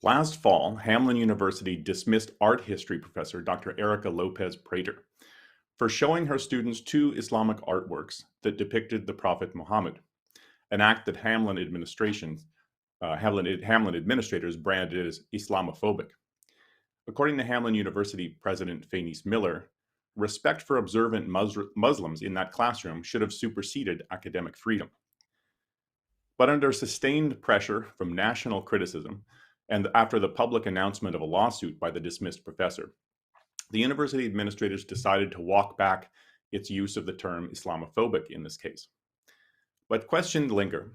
Last fall, Hamline University dismissed art history professor Dr. Erika López Prater for showing her students two Islamic artworks that depicted the Prophet Mohammed, an act that Hamline administrators branded as Islamophobic. According to Hamline University President Fenice Miller, respect for observant Muslims in that classroom should have superseded academic freedom. But under sustained pressure from national criticism, and after the public announcement of a lawsuit by the dismissed professor, the university administrators decided to walk back its use of the term Islamophobic in this case. But questions linger.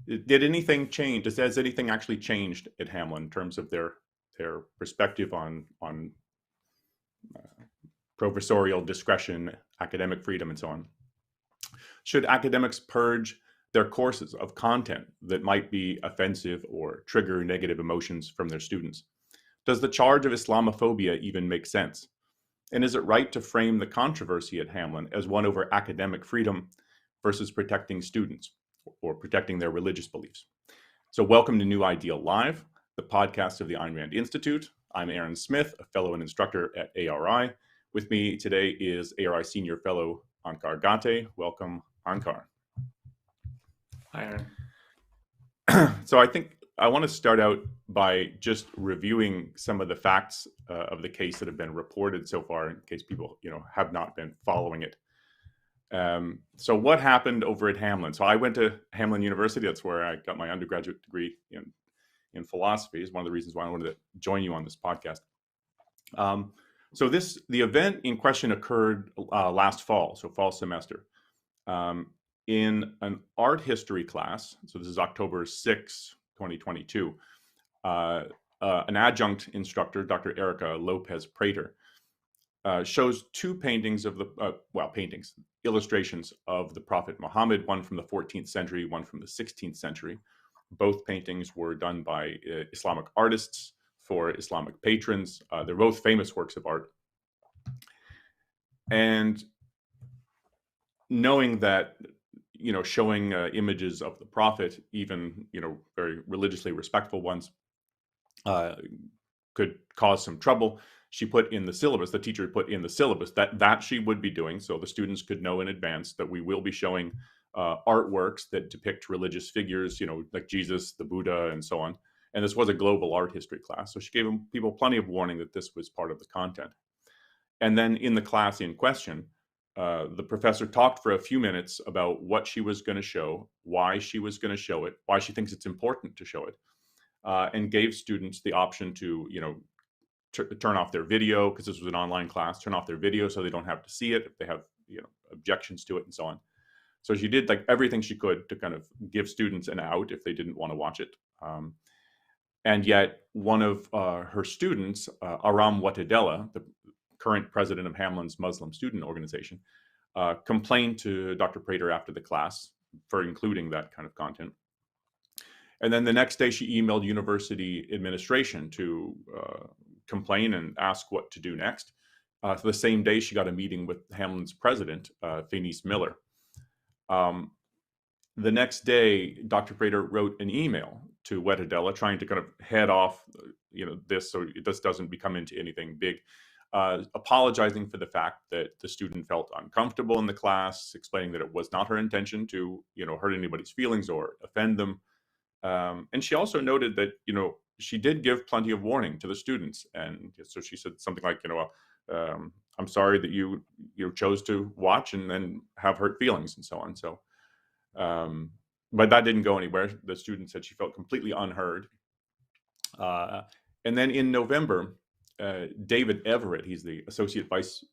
Did anything change? Has anything actually changed at Hamline in terms of their perspective on professorial discretion, academic freedom, and so on? Should academics purge their courses of content that might be offensive or trigger negative emotions from their students? Does the charge of Islamophobia even make sense? And is it right to frame the controversy at Hamline as one over academic freedom versus protecting students or protecting their religious beliefs? So welcome to New Ideal Live, the podcast of the Ayn Rand Institute. I'm Aaron Smith, a fellow and instructor at ARI. With me today is ARI Senior Fellow Onkar Ghate. Welcome, Onkar. Hi, Aaron. So I think I want to start out by just reviewing some of the facts of the case that have been reported so far, in case people, have not been following it. So what happened over at Hamline? So I went to Hamline University. That's where I got my undergraduate degree in philosophy. Is one of the reasons why I wanted to join you on this podcast. The event in question occurred last fall, so fall semester. In an art history class, so this is October 6, 2022, an adjunct instructor, Dr. Erika López Prater, shows two paintings of illustrations of the Prophet Muhammad, one from the 14th century, one from the 16th century. Both paintings were done by Islamic artists for Islamic patrons. They're both famous works of art. And knowing that, showing images of the Prophet, even, very religiously respectful ones, could cause some trouble. She put in the syllabus, the teacher put in the syllabus that she would be doing, so the students could know in advance that we will be showing artworks that depict religious figures, like Jesus, the Buddha, and so on. And this was a global art history class, so she gave people plenty of warning that this was part of the content. And then in the class in question, the professor talked for a few minutes about what she was going to show, why she was going to show it, why she thinks it's important to show it, and gave students the option to, turn off their video, because this was an online class, turn off their video so they don't have to see it if they have, objections to it and so on. So she did like everything she could to kind of give students an out if they didn't want to watch it. And yet one of her students, Aram Watadella, the current president of Hamline's Muslim student organization, complained to Dr. Prater after the class for including that kind of content. And then the next day she emailed university administration to complain and ask what to do next. So the same day she got a meeting with Hamline's president, Fenice Miller. The next day, Dr. Prater wrote an email to Watadella trying to kind of head off, this so this doesn't become into anything big. Apologizing for the fact that the student felt uncomfortable in the class, explaining that it was not her intention to, hurt anybody's feelings or offend them. And she also noted that, she did give plenty of warning to the students. And so she said something like, I'm sorry that you chose to watch and then have hurt feelings and so on. So, but that didn't go anywhere. The student said she felt completely unheard. And then in November, David Everett, he's the Associate Vice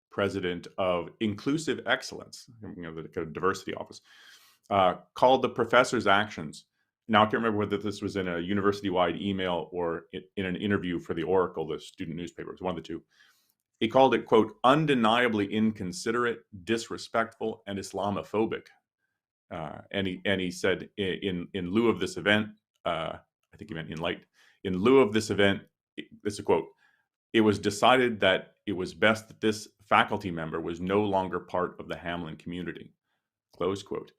President of Inclusive Excellence, the kind of diversity office, called the professor's actions. Now, I can't remember whether this was in a university-wide email or in an interview for the Oracle, the student newspaper. It was one of the two. He called it, quote, undeniably inconsiderate, disrespectful, and Islamophobic. And he said in lieu of this event, I think he meant in light, in lieu of this event, this is a quote, it was decided that it was best that this faculty member was no longer part of the Hamline community, close quote.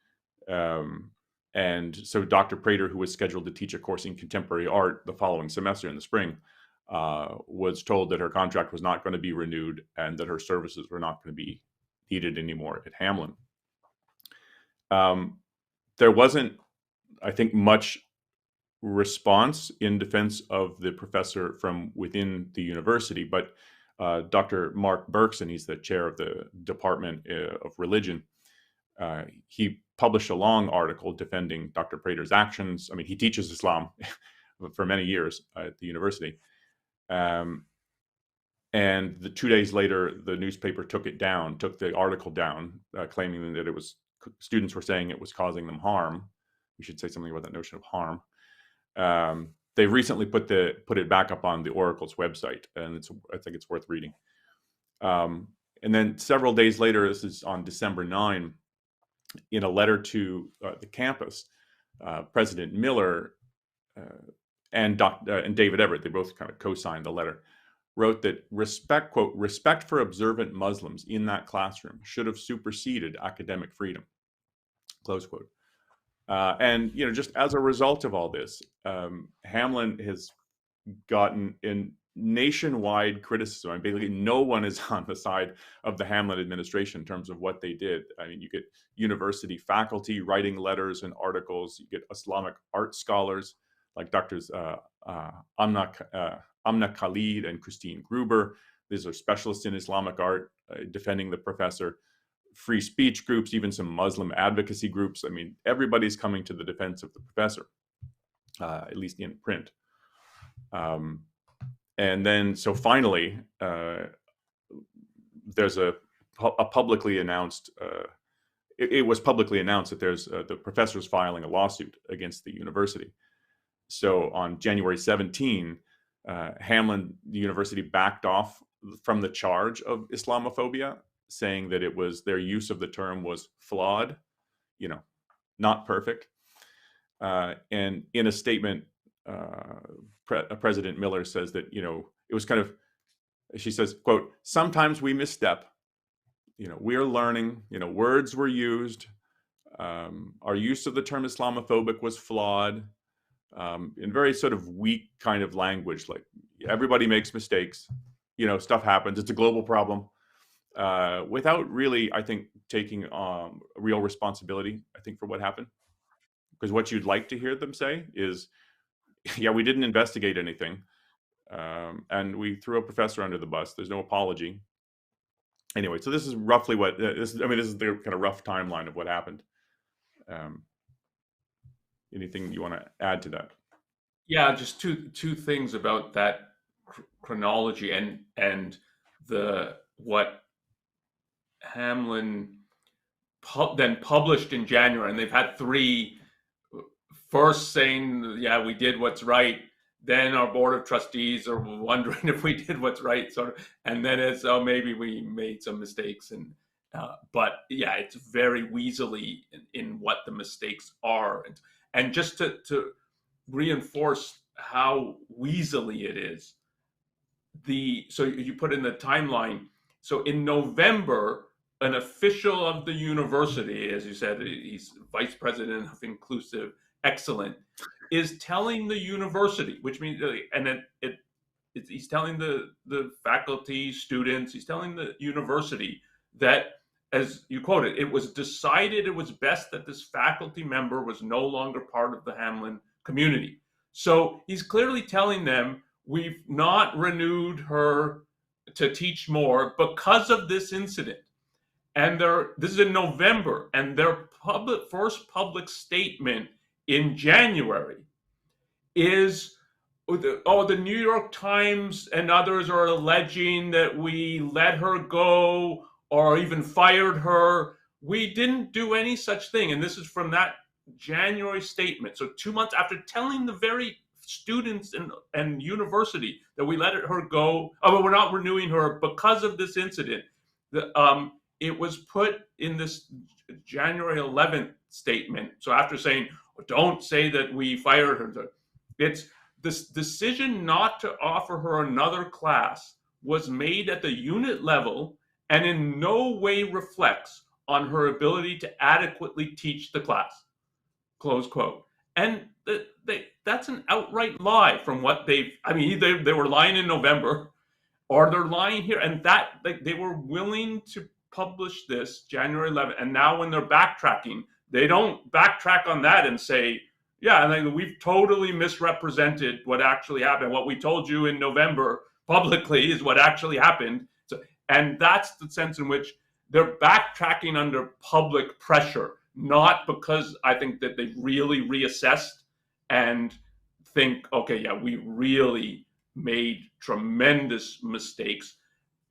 And so Dr. Prater, who was scheduled to teach a course in contemporary art the following semester in the spring, was told that her contract was not going to be renewed and that her services were not going to be needed anymore at Hamline. There wasn't, I think, much response in defense of the professor from within the university, but Dr. Mark Berkson, he's the chair of the Department of Religion, he published a long article defending Dr. Prater's actions. I mean, he teaches Islam for many years at the university. And 2 days later, the newspaper took the article down, claiming that students were saying it was causing them harm. We should say something about that notion of harm. They recently put it back up on the Oracle's website, and I think it's worth reading. And then several days later, this is on December 9, in a letter to the campus, President Miller and David Everett, they both kind of co-signed the letter, wrote that quote, respect for observant Muslims in that classroom should have superseded academic freedom, close quote. And, just as a result of all this, Hamline has gotten in nationwide criticism. I mean, basically, no one is on the side of the Hamline administration in terms of what they did. I mean, you get university faculty writing letters and articles. You get Islamic art scholars like Doctors Amna Khalid and Christine Gruber. These are specialists in Islamic art defending the professor. Free speech groups, even some Muslim advocacy groups. I mean, everybody's coming to the defense of the professor, at least in print. And then, so finally, there's a publicly announced, it was publicly announced that there's the professor's filing a lawsuit against the university. So on January 17, Hamline University backed off from the charge of Islamophobia, saying that their use of the term was flawed, not perfect. And in a statement, President Miller says that, it was kind of, she says, quote, sometimes we misstep, we are learning, words were used. Our use of the term Islamophobic was flawed, in very sort of weak kind of language, like everybody makes mistakes, stuff happens. It's a global problem. Without really, I think, taking real responsibility, I think, for what happened. Because what you'd like to hear them say is, yeah, we didn't investigate anything. And we threw a professor under the bus. There's no apology. Anyway, so this is roughly this is the kind of rough timeline of what happened. Anything you want to add to that? Yeah, just two things about that chronology and what Hamline then published in January, and they've had three. First saying, yeah, we did what's right. Then our board of trustees are wondering if we did what's right. And then it's, maybe we made some mistakes. But yeah, it's very weaselly in what the mistakes are. And just to reinforce how weaselly it is, so you put in the timeline. So in November, an official of the university, as you said, he's vice president of Inclusive Excellent, is telling the university, which means, and he's telling the faculty, students, he's telling the university that, as you quoted, it was decided it was best that this faculty member was no longer part of the Hamline community. So he's clearly telling them, we've not renewed her to teach more because of this incident. And this is in November, and their first public statement in January is, the New York Times and others are alleging that we let her go or even fired her. We didn't do any such thing. And this is from that January statement. So 2 months after telling the very students and university that we let her go, we're not renewing her because of this incident. It was put in this January 11th statement. So after saying, don't say that we fired her, it's this decision not to offer her another class was made at the unit level and in no way reflects on her ability to adequately teach the class. close quote. And that's an outright lie from what I mean, either they were lying in November or they're lying here. And that they were willing to publish this January 11th. And now when they're backtracking, they don't backtrack on that and say, yeah, and we've totally misrepresented what actually happened. What we told you in November publicly is what actually happened. So, and that's the sense in which they're backtracking under public pressure, not because I think that they've really reassessed and think, okay, yeah, we really made tremendous mistakes,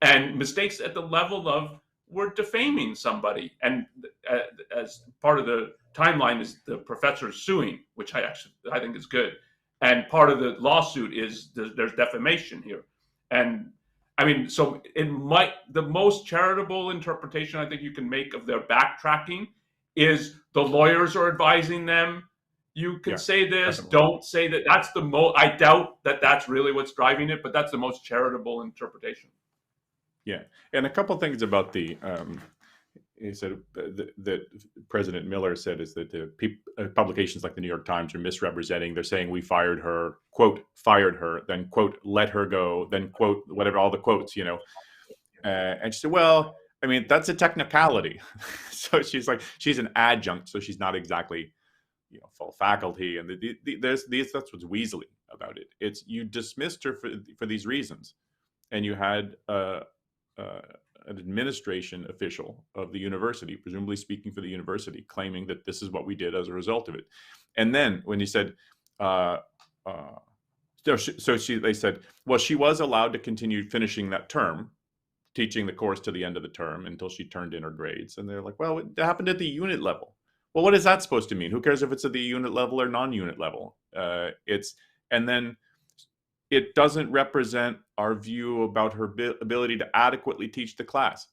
and mistakes at the level of we're defaming somebody. And as part of the timeline is the professor suing, which I think is good. And part of the lawsuit is there's defamation here. And I mean, so the most charitable interpretation I think you can make of their backtracking is the lawyers are advising them, you can say this, definitely. Don't say that. That's the most, I doubt that that's really what's driving it, but that's the most charitable interpretation. Yeah. And a couple things about he said that President Miller said is that the publications like the New York Times are misrepresenting. They're saying we fired her, quote, fired her, then quote, let her go, then quote, whatever, all the quotes, and she said, well, I mean, that's a technicality. So she's like, she's an adjunct, so she's not exactly, full faculty. And that's what's weaselly about it. It's you dismissed her for these reasons, and you had an administration official of the university, presumably speaking for the university, claiming that this is what we did as a result of it. And then when you said, they said, well, she was allowed to continue finishing that term, teaching the course to the end of the term until she turned in her grades. And they're like, well, it happened at the unit level. Well, what is that supposed to mean? Who cares if it's at the unit level or non-unit level? And then it doesn't represent our view about her ability to adequately teach the class.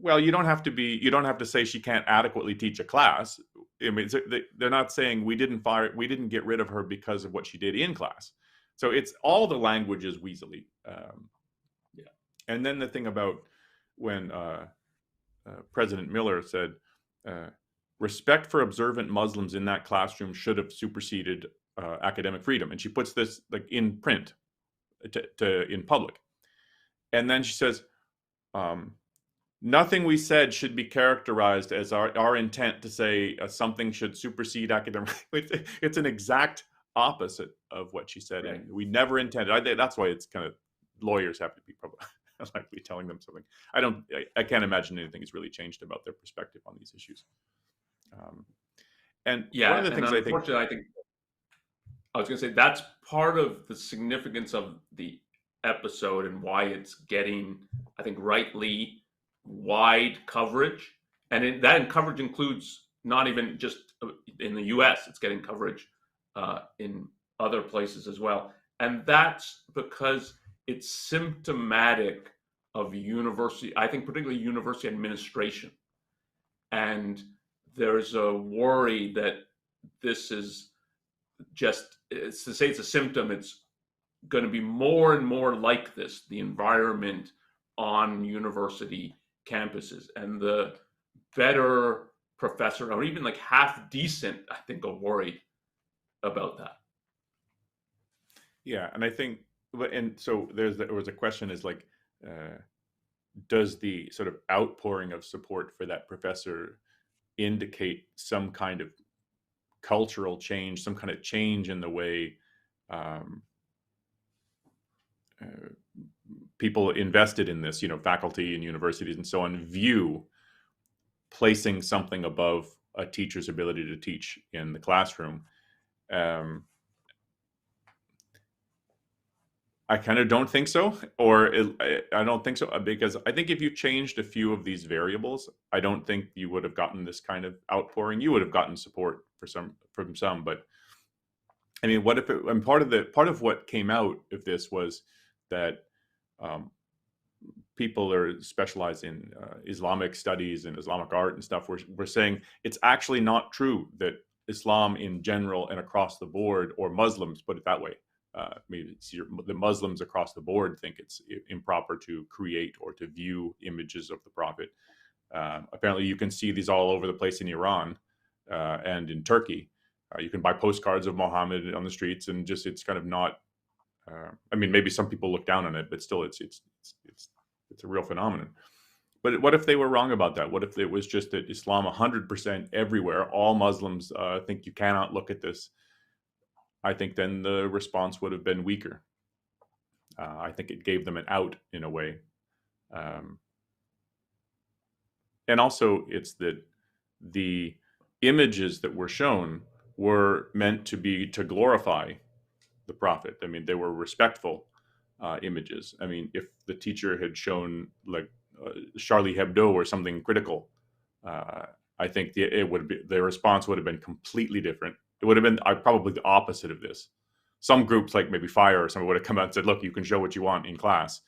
Well, you don't have to say she can't adequately teach a class. I mean, they're not saying we didn't get rid of her because of what she did in class. So it's all the language is weaselly. Yeah. And then the thing about when President Miller said, respect for observant Muslims in that classroom should have superseded academic freedom, and she puts this like in print in public, and then she says, nothing we said should be characterized as our intent to say something should supersede academic. It's an exact opposite of what she said, right. And we never intended. That's why it's kind of lawyers have to be probably likely telling them something. I can't imagine anything has really changed about their perspective on these issues. And yeah, one of the things I think I was going to say that's part of the significance of the episode and why it's getting, I think, rightly wide coverage. And that coverage includes not even just in the US, it's getting coverage in other places as well. And that's because it's symptomatic of university, I think particularly university administration. And there's a worry that this is it's to say it's a symptom, it's going to be more and more like this, the environment on university campuses. And the better professor, or even like half decent, I think are worried about that. Yeah, and I think, and so there was a question is like, does the sort of outpouring of support for that professor indicate some kind of cultural change, some kind of change in the way people invested in this, faculty and universities and so on, view placing something above a teacher's ability to teach in the classroom? I kind of don't think so, I don't think so, because I think if you changed a few of these variables, I don't think you would have gotten this kind of outpouring. You would have gotten support from some, but I mean, what if and part of what came out of this was that people are specialized in Islamic studies and Islamic art and stuff. We're saying it's actually not true that Islam in general and across the board, or Muslims, put it that way. Maybe the Muslims across the board think it's improper to create or to view images of the Prophet. Apparently, you can see these all over the place in Iran. and in Turkey. You can buy postcards of Mohammed on the streets, and just it's kind of not. I mean, maybe some people look down on it, but still, it's a real phenomenon. But what if they were wrong about that? What if it was just that Islam 100% everywhere, all Muslims think you cannot look at this? I think then the response would have been weaker. I think it gave them an out in a way. And also, it's that the images that were shown were meant to glorify the Prophet. I mean, they were respectful images. I mean, if the teacher had shown like Charlie Hebdo or something critical, I think the response would have been completely different. It would have been probably the opposite of this. Some groups, like maybe Fire or something, would have come out and said, "Look, you can show what you want in class,"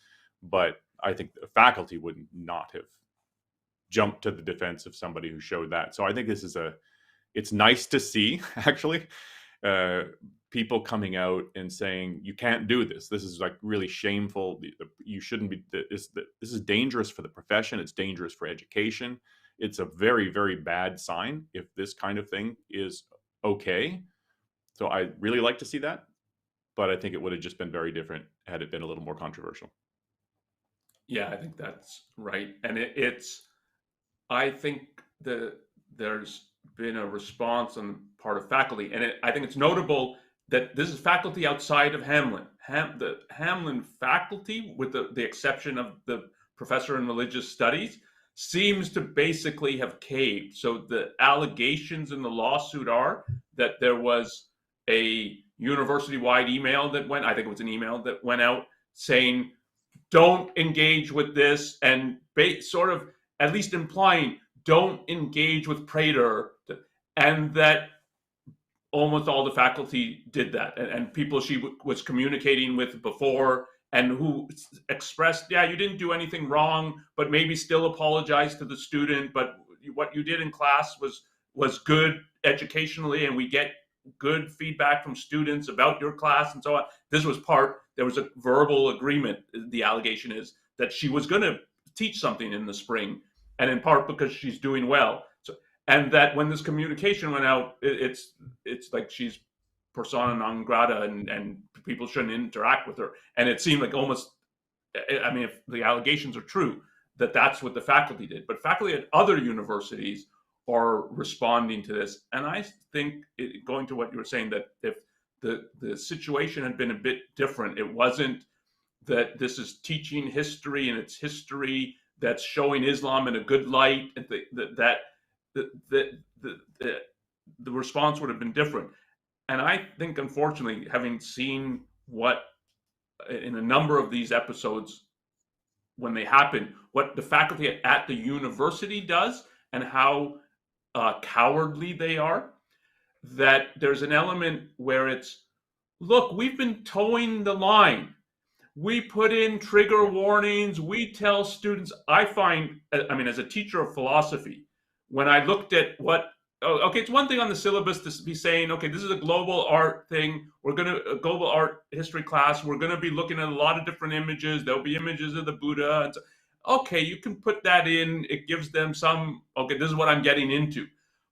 but I think the faculty would not have jumped to the defense of somebody who showed that. So I think this is it's nice to see actually people coming out and saying, "You can't do this. This is like really shameful. You shouldn't be. This is dangerous for the profession. It's dangerous for education. It's a very, very bad sign if this kind of thing is okay." So I really like to see that, but I think it would have just been very different had it been a little more controversial. Yeah, I think that's right. And I think that there's been a response on the part of faculty. And I think it's notable that this is faculty outside of Hamline. The Hamline faculty, with the exception of the professor in religious studies, seems to basically have caved. So the allegations in the lawsuit are that there was a university-wide email that went, I think it was an email that went out saying, don't engage with this, and sort of at least implying, don't engage with Prater, and that almost all the faculty did that, and people she was communicating with before and who expressed, yeah, you didn't do anything wrong, but maybe still apologize to the student, but what you did in class was good educationally, and we get good feedback from students about your class and so on. This was there was a verbal agreement, the allegation is, that she was going to teach something in the spring, and in part because she's doing well. So, and that when this communication went out, it's like she's persona non grata, and people shouldn't interact with her. And it seemed like almost, I mean, if the allegations are true, that's what the faculty did. But faculty at other universities are responding to this. And I think, going to what you were saying, that if the situation had been a bit different, it wasn't that this is teaching history and it's history that's showing Islam in a good light, and the response would have been different. And I think, unfortunately, having seen what in a number of these episodes, when they happen, what the faculty at the university does and how cowardly they are, that there's an element where it's, look, we've been towing the line. We put in trigger warnings. We tell students, I find, I mean, as a teacher of philosophy, when I looked at okay, it's one thing on the syllabus to be saying, okay, this is a global art thing. A global art history class. We're going to be looking at a lot of different images. There'll be images of the Buddha. And so, okay, you can put that in. It gives them some, okay, this is what I'm getting into.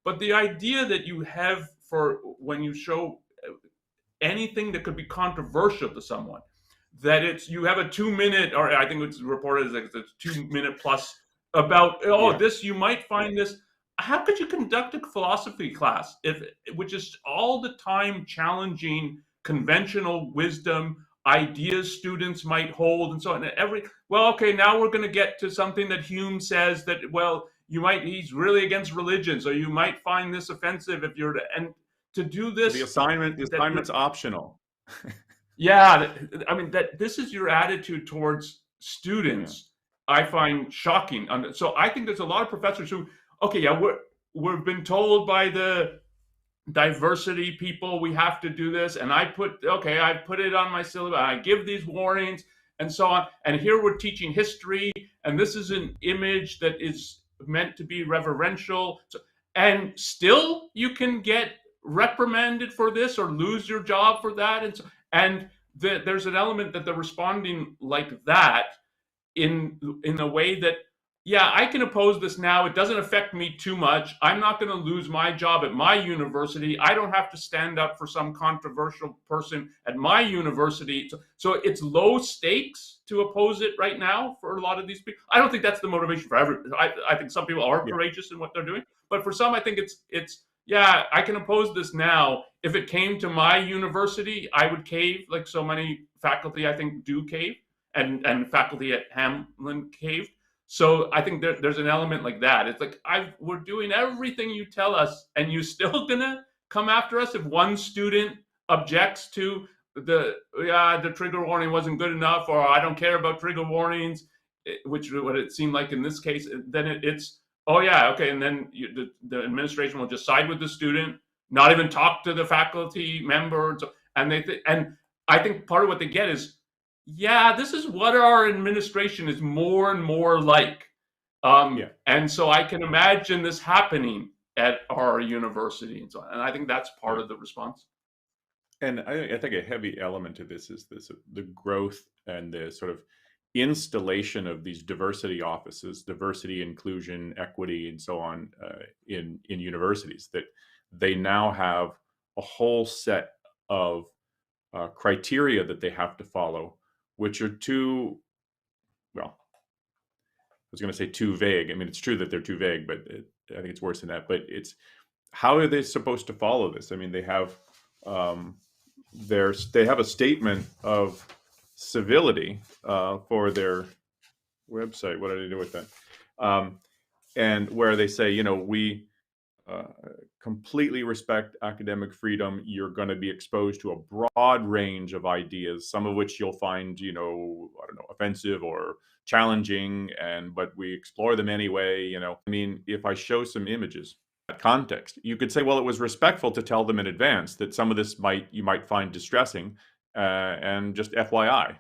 But the idea that you have for when you show anything that could be controversial to someone, that you have a 2-minute, or I think it's reported as a 2-minute plus about, this, you might find this. How could you conduct a philosophy class which is all the time challenging conventional wisdom, ideas students might hold, and so on? Okay, now we're going to get to something that Hume says that, he's really against religion, so you might find this offensive if you're to do this. The assignment's optional. Yeah, I mean, that this is your attitude towards students, I find shocking. So I think there's a lot of professors who, okay, yeah, we've been told by the diversity people we have to do this, and I put it on my syllabus, I give these warnings and so on, and here we're teaching history, and this is an image that is meant to be reverential, and still you can get reprimanded for this or lose your job for that, and there's an element that they're responding like that in a way that yeah, I can oppose this now. It doesn't affect me too much. I'm not going to lose my job at my university. I don't have to stand up for some controversial person at my university. So it's low stakes to oppose it right now for a lot of these people. I don't think that's the motivation for everyone. I think some people are Yeah. courageous in what they're doing, but for some, I think it's yeah, I can oppose this now. If it came to my university, I would cave, like so many faculty I think do cave, and faculty at Hamline caved. So I think there's an element like that. It's like we're doing everything you tell us, and you still gonna come after us if one student objects to the trigger warning wasn't good enough, or I don't care about trigger warnings, which what it seemed like in this case. Then it's oh yeah, okay, and then the administration will just side with the student, not even talk to the faculty member, and and I think part of what they get is, yeah, this is what our administration is more and more like. Yeah. And so I can imagine this happening at our university and so on. And I think that's part Yeah. of the response. And I think a heavy element to this is the growth and the sort of installation of these diversity offices, diversity, inclusion, equity, and so on in universities. That they now have a whole set of criteria that they have to follow, which are too, well, I was going to say too vague. I mean, it's true that they're too vague, but I think it's worse than that. But it's how are they supposed to follow this? I mean, they have they have a statement of civility for their website. What did I do with that? And where they say, you know, we completely respect academic freedom. You're going to be exposed to a broad range of ideas, some of which you'll find, you know, I don't know, offensive or challenging, but we explore them anyway. You know, I mean, if I show some images, context, you could say, well, it was respectful to tell them in advance that some of this you might find distressing, and just FYI.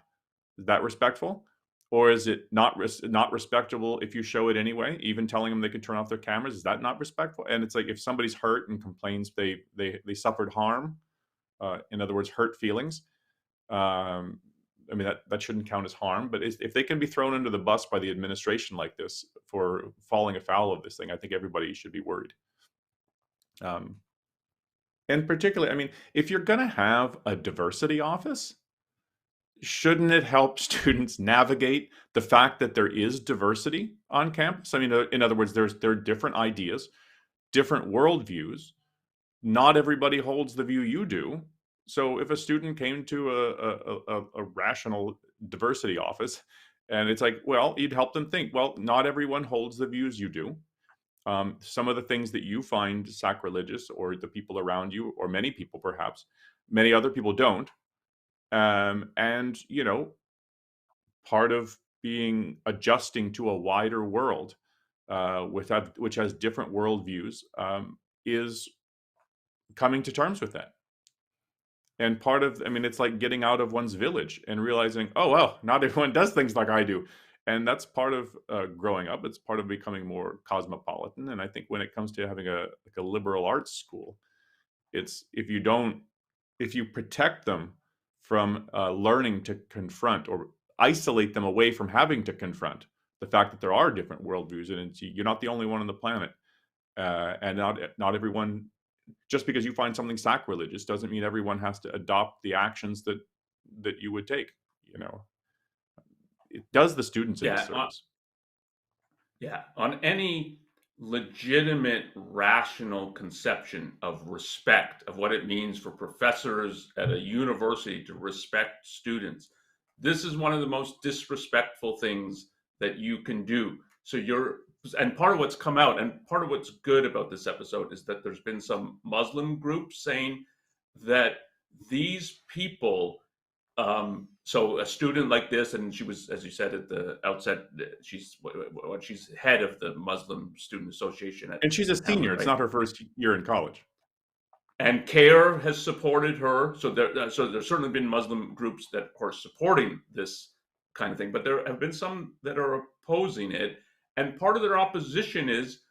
Is that respectful? Or is it not respectable if you show it anyway? Even telling them they could turn off their cameras, is that not respectful? And it's like, if somebody's hurt and complains they suffered harm, in other words, hurt feelings, I mean, that shouldn't count as harm. But if they can be thrown under the bus by the administration like this for falling afoul of this thing, I think everybody should be worried. And particularly, I mean, if you're going to have a diversity office, shouldn't it help students navigate the fact that there is diversity on campus? I mean, in other words, there are different ideas, different worldviews. Not everybody holds the view you do. So if a student came to a rational diversity office, and it's like, well, you'd help them think, well, not everyone holds the views you do. Some of the things that you find sacrilegious, or the people around you, or many people perhaps, many other people don't. And, you know, part of adjusting to a wider world which has different worldviews is coming to terms with that. And part of, I mean, it's like getting out of one's village and realizing, oh, well, not everyone does things like I do. And that's part of growing up. It's part of becoming more cosmopolitan. And I think when it comes to having a liberal arts school, it's if you protect them from learning to confront, or isolate them away from having to confront the fact that there are different worldviews, and you're not the only one on the planet, and not everyone. Just because you find something sacrilegious doesn't mean everyone has to adopt the actions that you would take. You know, it does the students a disservice. Yeah, on any legitimate, rational conception of respect, of what it means for professors at a university to respect students, this is one of the most disrespectful things that you can do. So and part of what's come out, and part of what's good about this episode, is that there's been some Muslim groups saying that these people, so a student like this, and she was, as you said at the outset, she's head of the Muslim Student Association. And she's a senior. Right? It's not her first year in college. And CARE has supported her. So there's certainly been Muslim groups that are supporting this kind of thing, but there have been some that are opposing it. And part of their opposition is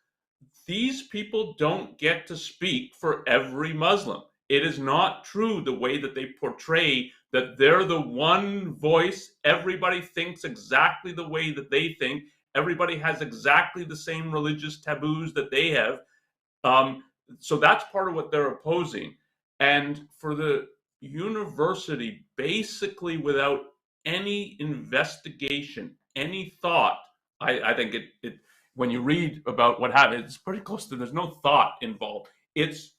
these people don't get to speak for every Muslim. It is not true the way that they portray that they're the one voice. Everybody thinks exactly the way that they think, Everybody has exactly the same religious taboos that they have. So that's part of what they're opposing. And for the university, basically without any investigation, any thought, I think it when you read about what happened, it's pretty close to there's no thought involved.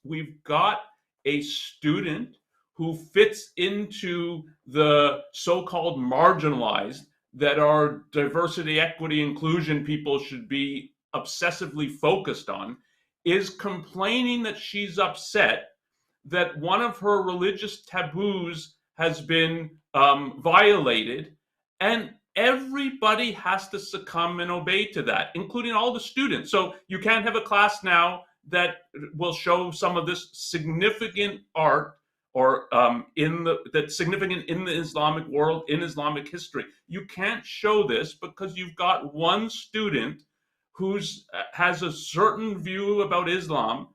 We've got a student who fits into the so-called marginalized that our diversity, equity, inclusion people should be obsessively focused on, is complaining that she's upset that one of her religious taboos has been violated, and everybody has to succumb and obey to that, including all the students. So you can't have a class now that will show some of this significant art or that's significant in the Islamic world, in Islamic history. You can't show this because you've got one student who's has a certain view about Islam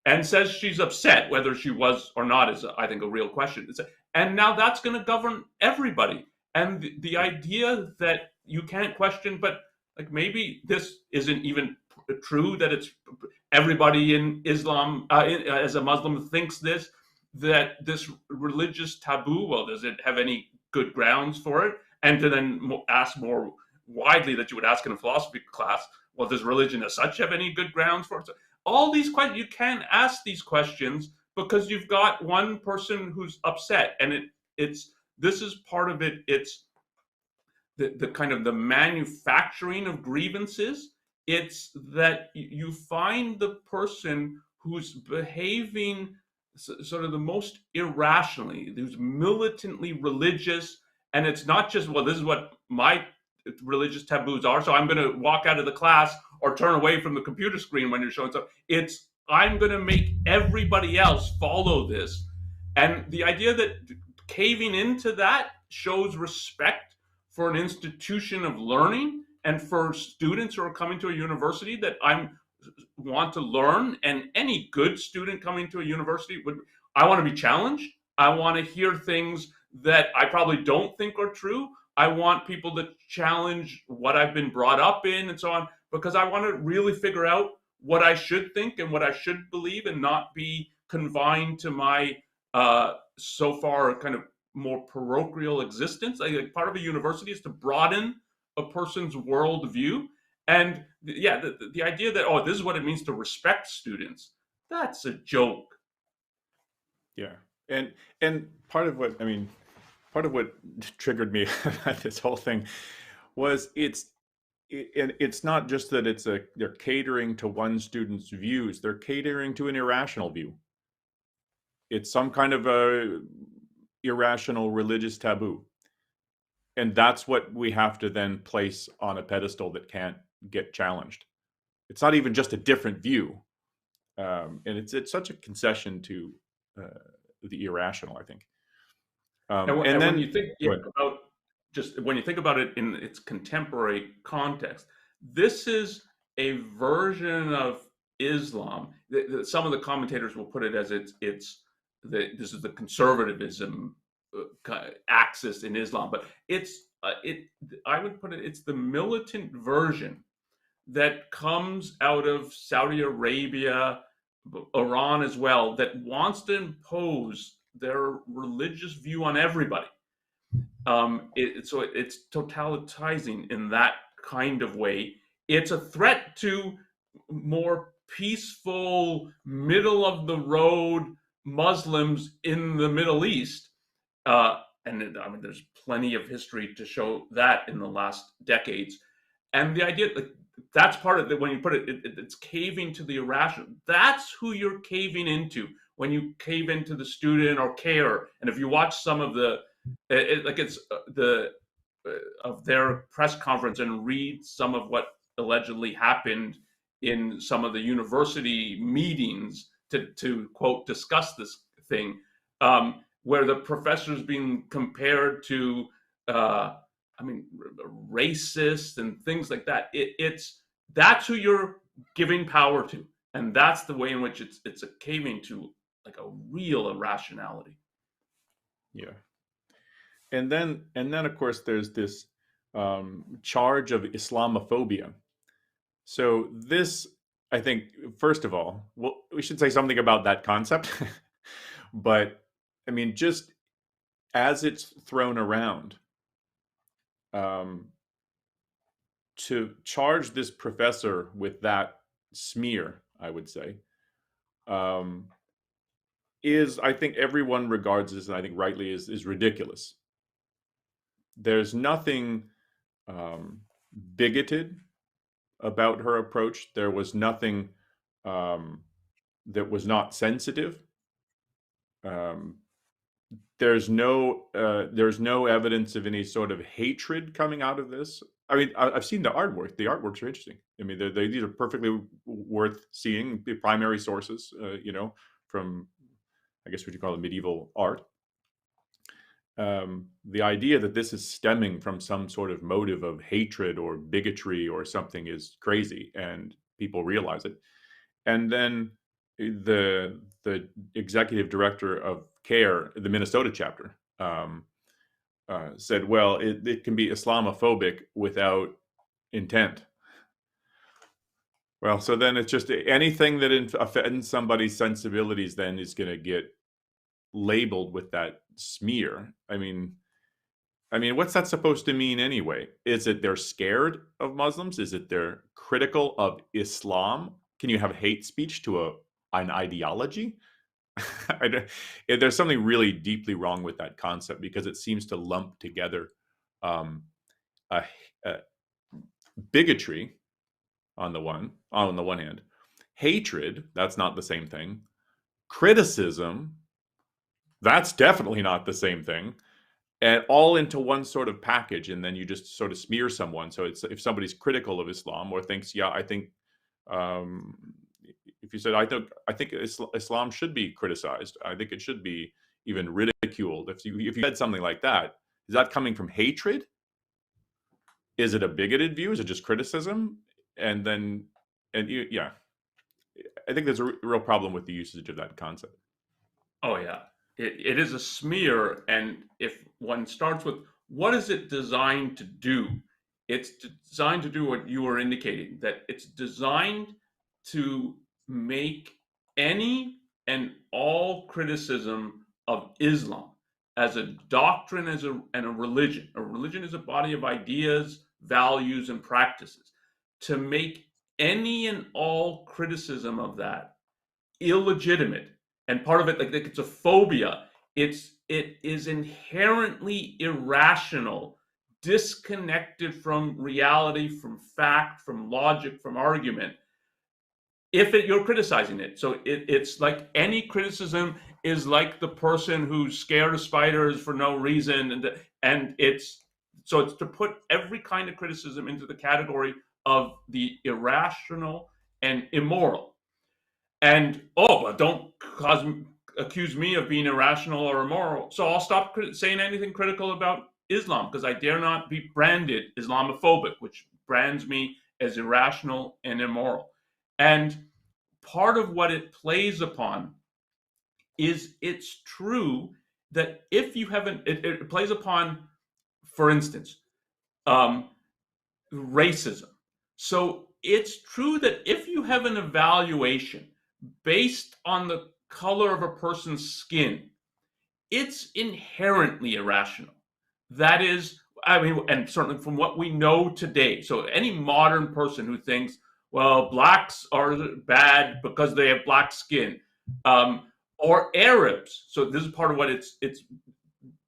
and says she's upset. Whether she was or not is, I think, a real question. And now that's going to govern everybody. And the idea that you can't question, but like maybe this isn't even true, that it's everybody in Islam as a Muslim thinks this, that this religious taboo, well, does it have any good grounds for it? And to then ask more widely that you would ask in a philosophy class, well, does religion as such have any good grounds for it? So all these questions, you can't ask these questions because you've got one person who's upset. And this is part of it. It's the kind of the manufacturing of grievances. It's that you find the person who's behaving sort of the most irrationally, who's militantly religious. And it's not just, well, this is what my religious taboos are, so I'm going to walk out of the class or turn away from the computer screen when you're showing stuff. It's, I'm going to make everybody else follow this. And the idea that caving into that shows respect for an institution of learning and for students who are coming to a university that want to learn. And any good student coming to a university I want to be challenged. I want to hear things that I probably don't think are true. I want people to challenge what I've been brought up in and so on, because I want to really figure out what I should think and what I should believe, and not be confined to my so far kind of more parochial existence. Like part of a university is to broaden a person's worldview. And the idea that, oh, this is what it means to respect students, that's a joke. Yeah. And part of what triggered me about this whole thing was it's not just that they're catering to one student's views, they're catering to an irrational view. It's some kind of a irrational religious taboo. And that's what we have to then place on a pedestal that can't get challenged. It's not even just a different view. And it's such a concession to the irrational, I think. And then when you think about when you think about it in its contemporary context, this is a version of Islam. Some of the commentators will put it as this is the conservatism axis in Islam, but I would put it's the militant version that comes out of Saudi Arabia, Iran as well, that wants to impose their religious view on everybody. So it's totalitizing in that kind of way. It's a threat to more peaceful, middle of the road Muslims in the Middle East. And I mean, there's plenty of history to show that in the last decades. And the idea that that's part of it, when you put it's caving to the irrational. That's who you're caving into when you cave into the student or care. And if you watch some of of their press conference and read some of what allegedly happened in some of the university meetings to quote discuss this thing, where the professors being compared to racist and things like that. That's who you're giving power to, and that's the way in which it's a caving to like a real irrationality. Yeah. And then of course there's this charge of Islamophobia. So this, I think, first of all, well, we should say something about that concept. But I mean, just as it's thrown around, to charge this professor with that smear, I would say, is, I think everyone regards this, and I think rightly, is ridiculous. There's nothing bigoted about her approach. There was nothing that was not sensitive. There's no evidence of any sort of hatred coming out of this. I mean, I've seen the artwork. The artworks are interesting. I mean, these are perfectly worth seeing. The primary sources, from, I guess what you call it, medieval art. The idea that this is stemming from some sort of motive of hatred or bigotry or something is crazy, and people realize it. And then the executive director of CARE, the Minnesota chapter, said, well, it can be Islamophobic without intent. Well, so then it's just anything that offends somebody's sensibilities then is going to get labeled with that smear. I mean, what's that supposed to mean anyway? Is it they're scared of Muslims? Is it they're critical of Islam? Can you have hate speech to an ideology? There's something really deeply wrong with that concept, because it seems to lump together bigotry on the one hand, hatred, that's not the same thing, criticism, that's definitely not the same thing, and all into one sort of package, and then you just sort of smear someone. So it's, if somebody's critical of Islam or thinks, yeah, I think, if you said, I think Islam should be criticized, I think it should be even ridiculed. If you said something like that, is that coming from hatred? Is it a bigoted view? Is it just criticism? Yeah, I think there's a real problem with the usage of that concept. Oh yeah, it is a smear, and if one starts with what is it designed to do, it's designed to do what you were indicating, that it's designed to make any and all criticism of Islam as a doctrine, and a religion. A religion is a body of ideas, values, and practices. To make any and all criticism of that illegitimate, and part of it, like it's a phobia. It is inherently irrational, disconnected from reality, from fact, from logic, from argument, if you're criticizing it. So it's like any criticism is like the person who's scared of spiders for no reason, and it's to put every kind of criticism into the category of the irrational and immoral. And but don't accuse me of being irrational or immoral, so I'll stop saying anything critical about Islam, because I dare not be branded Islamophobic, which brands me as irrational and immoral. And part of what it plays upon is, it's true that if you haven't, it plays upon, for instance, racism. So it's true that if you have an evaluation based on the color of a person's skin, it's inherently irrational. That is, I mean, and certainly from what we know today. So any modern person who thinks, well, blacks are bad because they have black skin, or Arabs. So this is part of what it's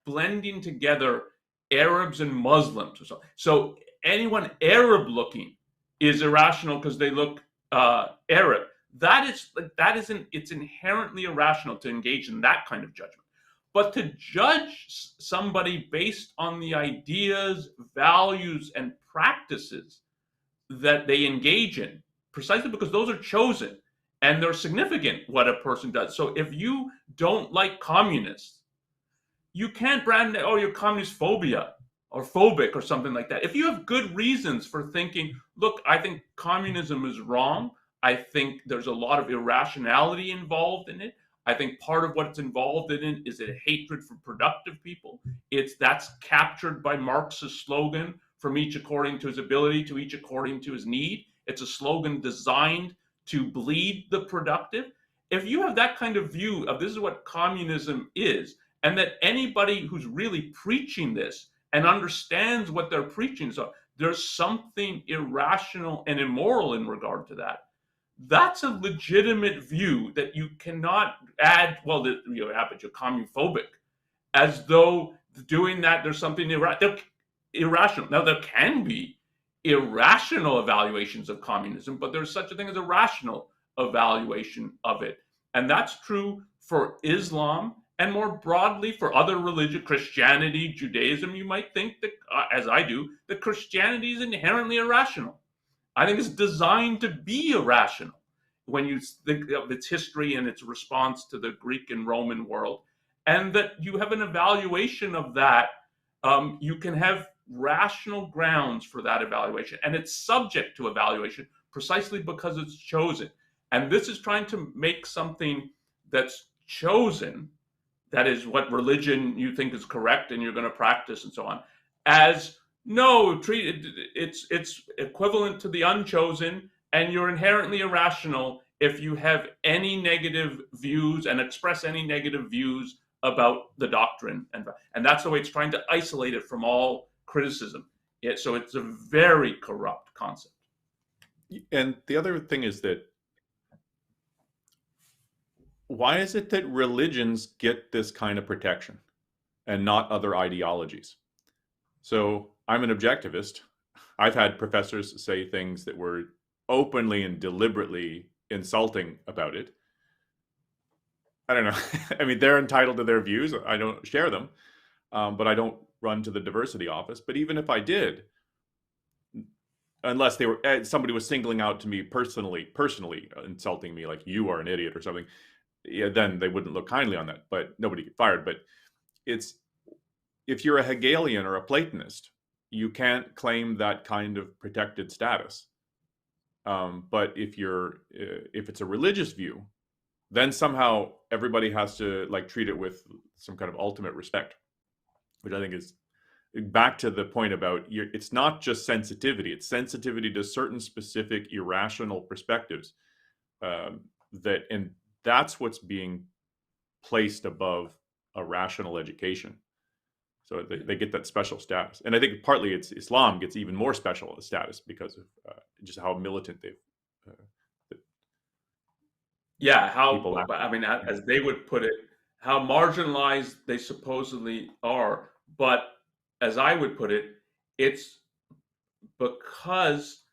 blending together Arabs and Muslims. So anyone Arab looking is irrational because they look Arab. It's inherently irrational to engage in that kind of judgment. But to judge somebody based on the ideas, values, and practices that they engage in, precisely because those are chosen and they're significant, what a person does. So if you don't like communists, you can't brand it, oh, you're communist phobia or phobic or something like that. If you have good reasons for thinking, look, I think communism is wrong, I think there's a lot of irrationality involved in it, I think part of what's involved in it is a hatred for productive people. That's captured by Marx's slogan, from each according to his ability, to each according to his need. It's a slogan designed to bleed the productive. If you have that kind of view of this is what communism is, and that anybody who's really preaching this and understands what they're preaching, so there's something irrational and immoral in regard to that. That's a legitimate view that you cannot add, well, you're commuphobic, as though doing that there's something irrational. Now, there can be irrational evaluations of communism, but there's such a thing as a rational evaluation of it. And that's true for Islam and more broadly for other religions, Christianity, Judaism. You might think that, as I do, that Christianity is inherently irrational. I think it's designed to be irrational when you think of its history and its response to the Greek and Roman world. And that you have an evaluation of that. You can have rational grounds for that evaluation. And it's subject to evaluation precisely because it's chosen. And this is trying to make something that's chosen, that is what religion you think is correct and you're going to practice and so on, as no, it's equivalent to the unchosen, and you're inherently irrational if you have any negative views and express any negative views about the doctrine. And that's the way it's trying to isolate it from all criticism. So it's a very corrupt concept. And the other thing is that, why is it that religions get this kind of protection and not other ideologies? So I'm an objectivist. I've had professors say things that were openly and deliberately insulting about it. I don't know. I mean, they're entitled to their views. I don't share them, but I don't run to the diversity office. But even if I did, unless somebody was singling out to me personally insulting me, like you are an idiot or something, yeah, then they wouldn't look kindly on that. But nobody get fired. But if you're a Hegelian or a Platonist, you can't claim that kind of protected status. But if it's a religious view, then somehow everybody has to treat it with some kind of ultimate respect, which I think is back to the point about it's not just sensitivity; it's sensitivity to certain specific irrational perspectives. And that's what's being placed above a rational education. So they get that special status. And I think partly Islam gets even more special status because of just how militant they've. As they would put it, how marginalized they supposedly are. But as I would put it, it's because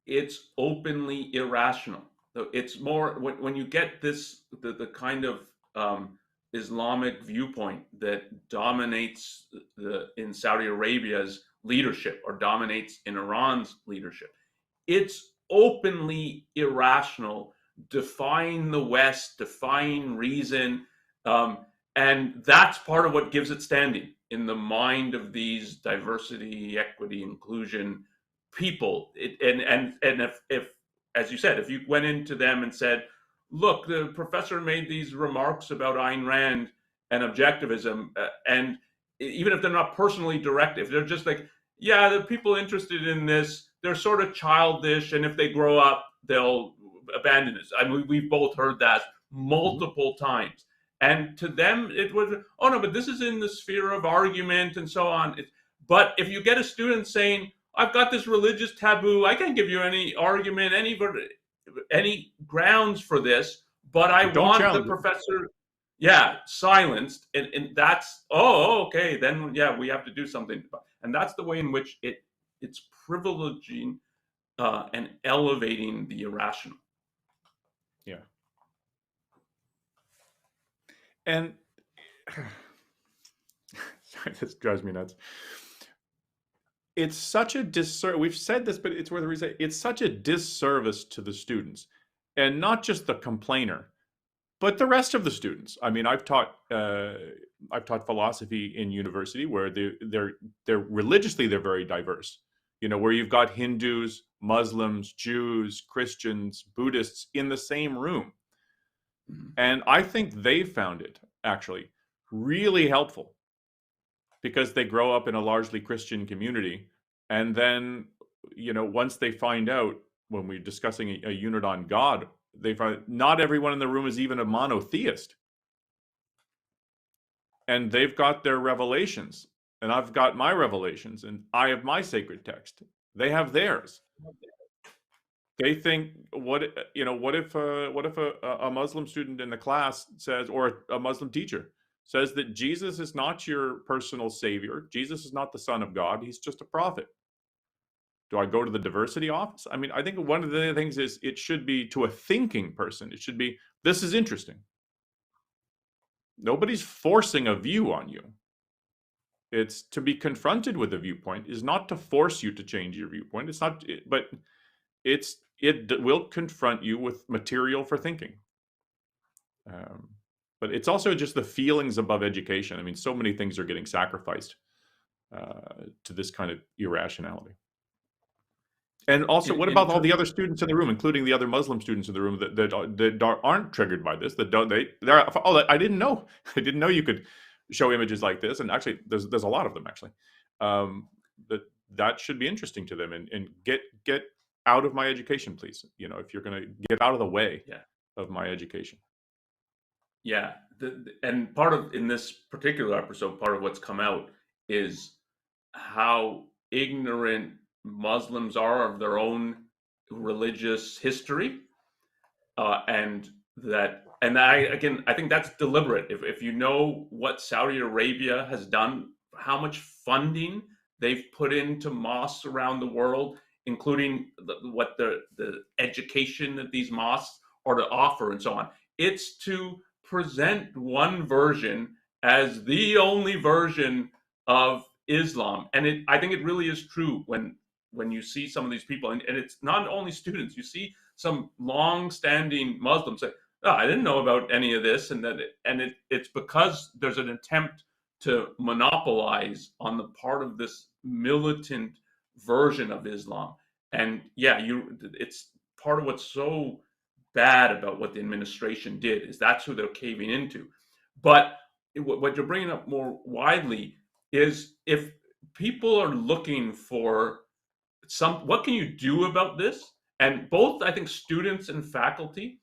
it's openly irrational. So it's more when you get the kind of Islamic viewpoint that dominates in Saudi Arabia's leadership or dominates in Iran's leadership. It's openly irrational, defying the West, defying reason, and that's part of what gives it standing in the mind of these diversity, equity, inclusion people. And if as you said, if you went into them and said, look, the professor made these remarks about Ayn Rand and objectivism, and even if they're not personally directive, they're just like, yeah, the people interested in this, they're sort of childish, and if they grow up, they'll abandon it. I mean, we've both heard that multiple times. And to them, it was, oh no, but this is in the sphere of argument and so on. But if you get a student saying, I've got this religious taboo, I can't give you any argument, any grounds for this, but I want the professor, silenced, and that's, okay, then we have to do something. And that's the way in which it's privileging and elevating the irrational. Yeah. And sorry, this drives me nuts. It's such a disservice. We've said this, but it's worth resaying. It's such a disservice to the students, and not just the complainer, but the rest of the students. I mean, I've taught philosophy in university where they're religiously they're very diverse. Where you've got Hindus, Muslims, Jews, Christians, Buddhists in the same room, and I think they found it actually really helpful, because they grow up in a largely Christian community And then, once they find out, when we're discussing a unit on God, they find not everyone in the room is even a monotheist. And they've got their revelations, and I've got my revelations, and I have my sacred text. They have theirs. They think, what if a Muslim student in the class says, or a Muslim teacher says, that Jesus is not your personal savior, Jesus is not the Son of God, he's just a prophet? Do I go to the diversity office? I mean, I think one of the things is, it should be, to a thinking person, it should be, this is interesting. Nobody's forcing a view on you. It's to be confronted with a viewpoint is not to force you to change your viewpoint. It's not, but it will confront you with material for thinking. But it's also just the feelings above education. I mean, so many things are getting sacrificed to this kind of irrationality. And also, what about all the other students in the room, including the other Muslim students in the room that aren't triggered by this? I didn't know. I didn't know you could show images like this. And actually, there's a lot of them actually. That should be interesting to them, and get out of my education, please. If you're going to get out of the way of my education. Yeah, and in this particular episode, part of what's come out is how ignorant Muslims are of their own religious history, and I think that's deliberate. If you know what Saudi Arabia has done, how much funding they've put into mosques around the world, including what the education that these mosques are to offer and so on, it's to present one version as the only version of Islam. And I think it really is true when you see some of these people, and it's not only students, you see some long-standing Muslims say, "Oh, I didn't know about any of this," and it's because there's an attempt to monopolize on the part of this militant version of Islam. And it's part of what's so bad about what the administration did, is that's who they're caving into. But what you're bringing up more widely is, if people are looking for what can you do about this? And both, I think, students and faculty,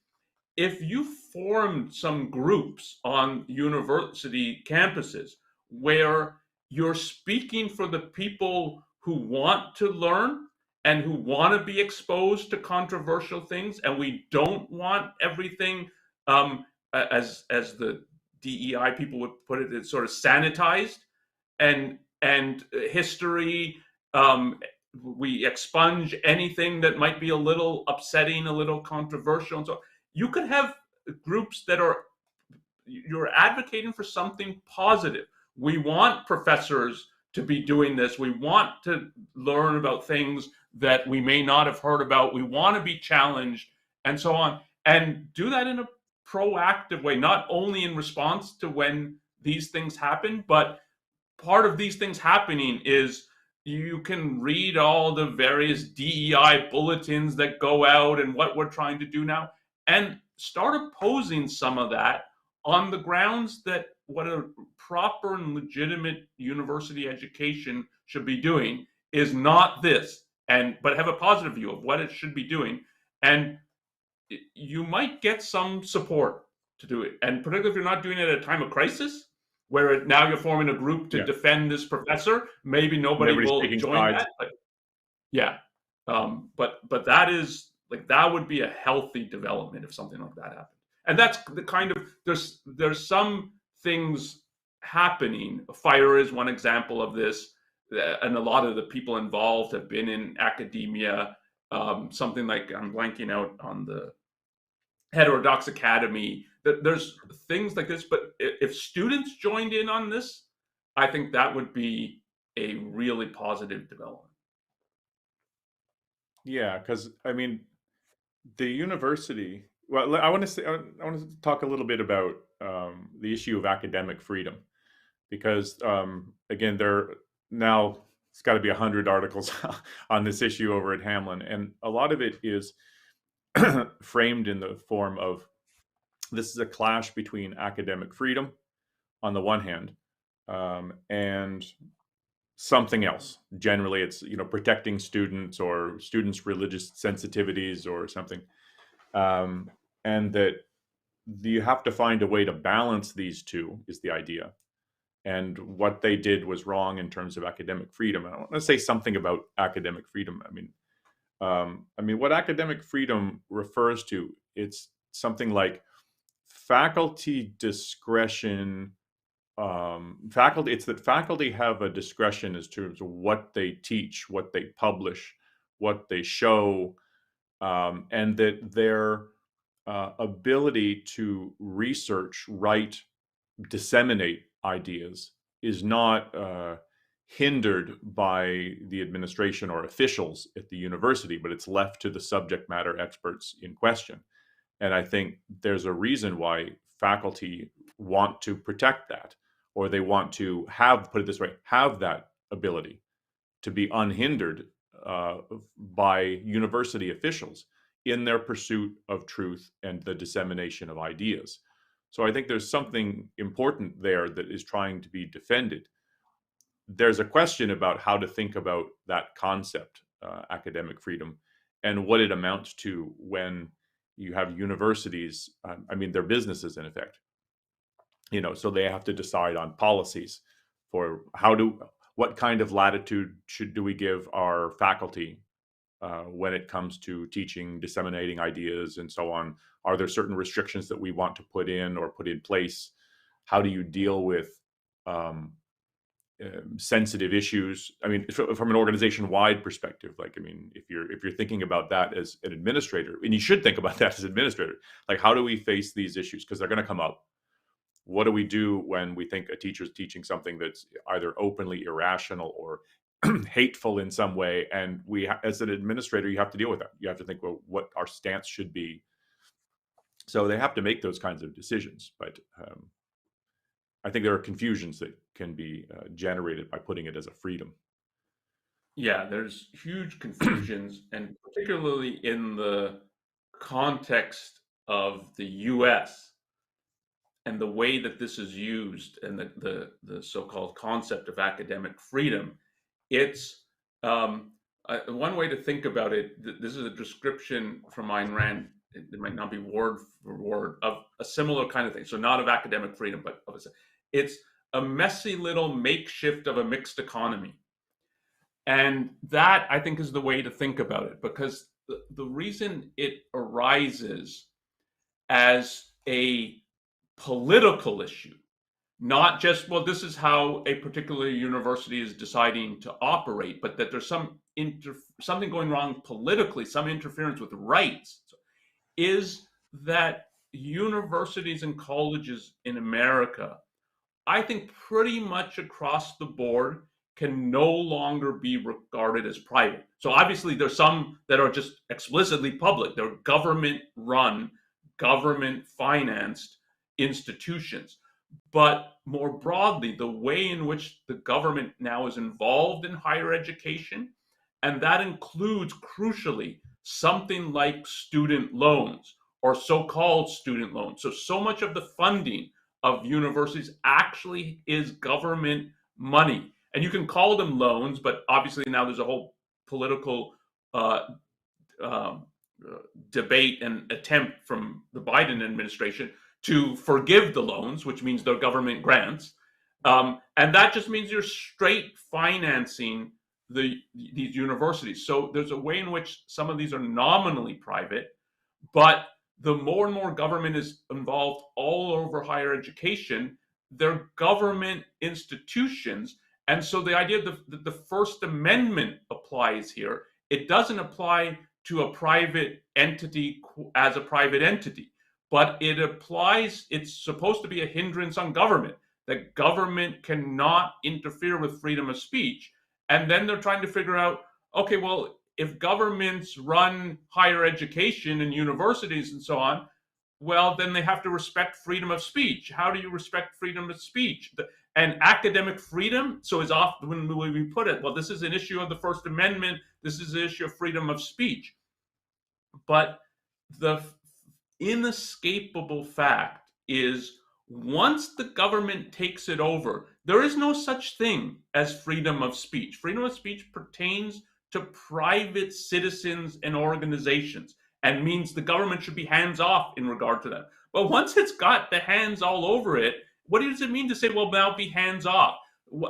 if you form some groups on university campuses where you're speaking for the people who want to learn and who want to be exposed to controversial things, and we don't want everything, as the DEI people would put it, it's sort of sanitized, and history, we expunge anything that might be a little upsetting, a little controversial, and so you could have groups that you're advocating for something positive. We want professors to be doing this. We want to learn about things that we may not have heard about. We want to be challenged, and so on, and do that in a proactive way, not only in response to when these things happen, but part of these things happening is you can read all the various DEI bulletins that go out and what we're trying to do now, and start opposing some of that on the grounds that what a proper and legitimate university education should be doing is not this, but have a positive view of what it should be doing. And you might get some support to do it. And particularly if you're not doing it at a time of crisis, where now you're forming a group to defend this professor, maybe nobody's will join that. But, but that is that would be a healthy development if something like that happened. And that's the kind of, there's some things happening. Fire is one example of this, and a lot of the people involved have been in academia. Something like, I'm blanking out on the Heterodox Academy. There's things like this, but if students joined in on this, I think that would be a really positive development. Yeah, because I mean, the university. Well, I want to talk a little bit about the issue of academic freedom, because again, now it's got to be 100 articles on this issue over at Hamline, and a lot of it is framed in the form of, this is a clash between academic freedom on the one hand and something else. Generally, it's, protecting students or students' religious sensitivities or something, and that you have to find a way to balance these two is the idea. And what they did was wrong in terms of academic freedom. I want to say something about academic freedom. What academic freedom refers to, it's something like faculty discretion. It's that faculty have a discretion as to what they teach, what they publish, what they show, and that their ability to research, write, disseminate ideas is not hindered by the administration or officials at the university, but it's left to the subject matter experts in question. And I think there's a reason why faculty want to protect that, or they want to have, put it this way, have that ability to be unhindered by university officials in their pursuit of truth and the dissemination of ideas. So I think there's something important there that is trying to be defended. There's a question about how to think about that concept, academic freedom, and what it amounts to when you have universities. They're businesses in effect, so they have to decide on policies for what kind of latitude do we give our faculty when it comes to teaching, disseminating ideas, and so on. Are there certain restrictions that we want to put in or put in place? How do you deal with sensitive issues? From an organization-wide perspective, if you're thinking about that as an administrator, and you should think about that as an administrator, like, how do we face these issues? Because they're going to come up. What do we do when we think a teacher's teaching something that's either openly irrational or hateful in some way? And as an administrator, you have to deal with that. You have to think, well, what our stance should be. So they have to make those kinds of decisions. But I think there are confusions that can be generated by putting it as a freedom. Yeah, there's huge confusions, and particularly in the context of the US and the way that this is used, and the so-called concept of academic freedom. It's one way to think about it. This is a description from Ayn Rand. It might not be word for word of a similar kind of thing. So not of academic freedom, but it's a messy little makeshift of a mixed economy. And that, I think, is the way to think about it, because the reason it arises as a political issue, not just, well, this is how a particular university is deciding to operate, but that there's something going wrong politically, some interference with rights, is that universities and colleges in America, I think pretty much across the board, can no longer be regarded as private. So obviously there's some that are just explicitly public. They're government-run, government-financed institutions. But more broadly, the way in which the government now is involved in higher education, and that includes, crucially, something like student loans or so-called student loans. So much of the funding of universities actually is government money. And you can call them loans, but obviously now there's a whole political debate and attempt from the Biden administration to forgive the loans, which means they're government grants. And that just means you're straight financing these universities. So there's a way in which some of these are nominally private, but the more and more government is involved all over higher education, they're government institutions. And so the idea that the First Amendment applies here, it doesn't apply to a private entity as a private entity, but it applies, it's supposed to be a hindrance on government, that government cannot interfere with freedom of speech. And then they're trying to figure out, okay, well, if governments run higher education and universities and so on, well, then they have to respect freedom of speech. How do you respect freedom of speech? And academic freedom, so as often when we put it, well, this is an issue of the First Amendment, this is an issue of freedom of speech. But the inescapable fact is, once the government takes it over, There is no such thing as freedom of speech. Freedom of speech pertains to private citizens and organizations and means the government should be hands off in regard to them. But once it's got the hands all over it, what does it mean to say, well, now be hands off?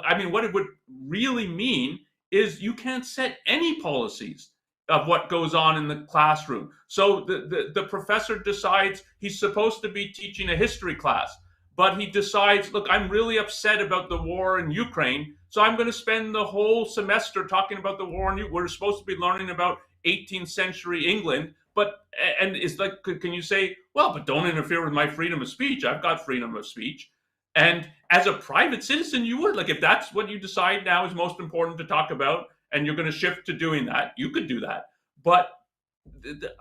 I mean, what it would really mean is you can't set any policies of what goes on in the classroom. So the professor decides he's supposed to be teaching a history class, but he decides, look, I'm really upset about the war in Ukraine, so I'm going to spend the whole semester talking about the war in Ukraine. We're supposed to be learning about 18th century England, and it's like, can you say, well, but don't interfere with my freedom of speech. I've got freedom of speech. And as a private citizen, you would, like, if that's what you decide now is most important to talk about, and you're going to shift to doing that, you could do that. But the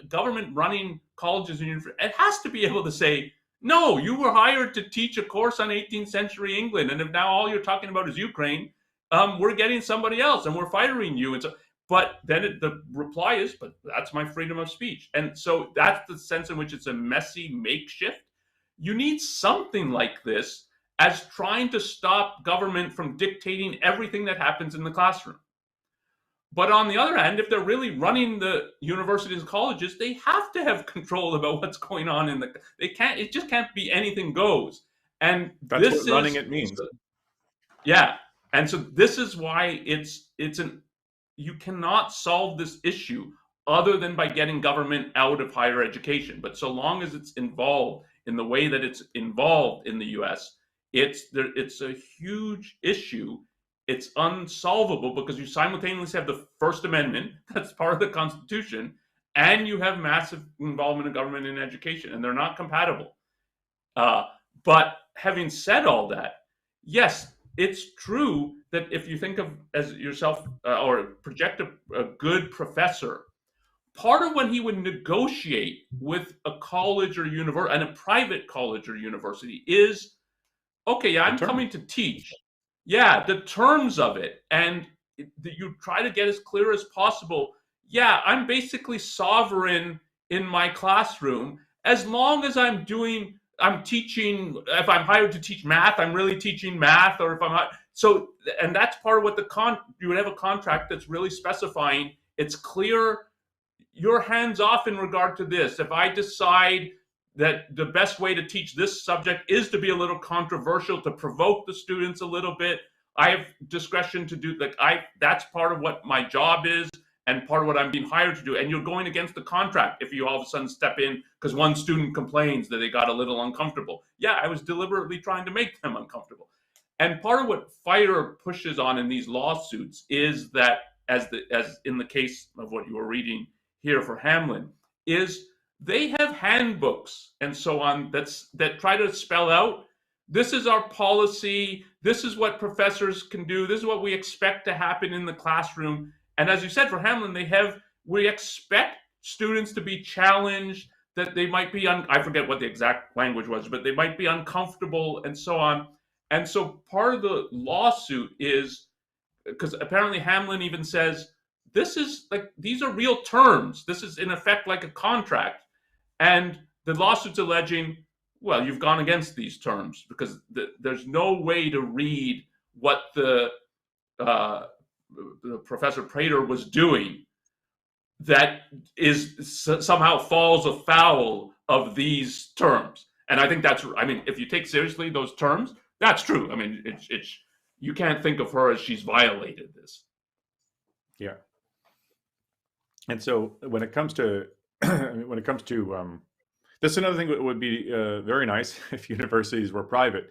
government running colleges and universities, it has to be able to say, no, you were hired to teach a course on 18th century England, and if now all you're talking about is Ukraine, we're getting somebody else, and we're firing you. And so, but then the reply is, but that's my freedom of speech. And so that's the sense in which it's a messy makeshift. You need something like this as trying to stop government from dictating everything that happens in the classroom. But on the other hand, if they're really running the universities and colleges, they have to have control about what's going on it just can't be anything goes. And that's what running it means. Yeah. And so this is why you cannot solve this issue other than by getting government out of higher education. But so long as it's involved in the way that it's involved in the US, it's a huge issue. It's unsolvable because you simultaneously have the First Amendment, that's part of the Constitution, and you have massive involvement of government in education, and they're not compatible. But having said all that, yes, it's true that if you think of as yourself or project a good professor, part of when he would negotiate with a college or university, and a private college or university, is, okay, yeah, I'm coming to teach. Yeah, the terms of it, and you try to get as clear as possible. Yeah, I'm basically sovereign in my classroom as long as I'm teaching. If I'm hired to teach math, I'm really teaching math, or if I'm not. So, and that's part of what you would have a contract that's really specifying. It's clear. You're hands off in regard to this. If I decide that the best way to teach this subject is to be a little controversial, to provoke the students a little bit, I have discretion to do that's part of what my job is and part of what I'm being hired to do. And you're going against the contract if you all of a sudden step in because one student complains that they got a little uncomfortable. Yeah, I was deliberately trying to make them uncomfortable. And part of what FIRE pushes on in these lawsuits is that, as in the case of what you were reading here for Hamline, is they have handbooks and so on that try to spell out, this is our policy, this is what professors can do, this is what we expect to happen in the classroom. And as you said, for Hamline, we expect students to be challenged, that they might be, I forget what the exact language was, but they might be uncomfortable and so on. And so part of the lawsuit is, because apparently Hamline even says, these are real terms. This is in effect like a contract. And the lawsuit's alleging, well, you've gone against these terms because there's no way to read what the Professor Prater was doing that somehow falls afoul of these terms. And I think if you take seriously those terms, that's true. I mean, you can't think of her as she's violated this. Yeah. And so when it comes to this is another thing that would be very nice if universities were private.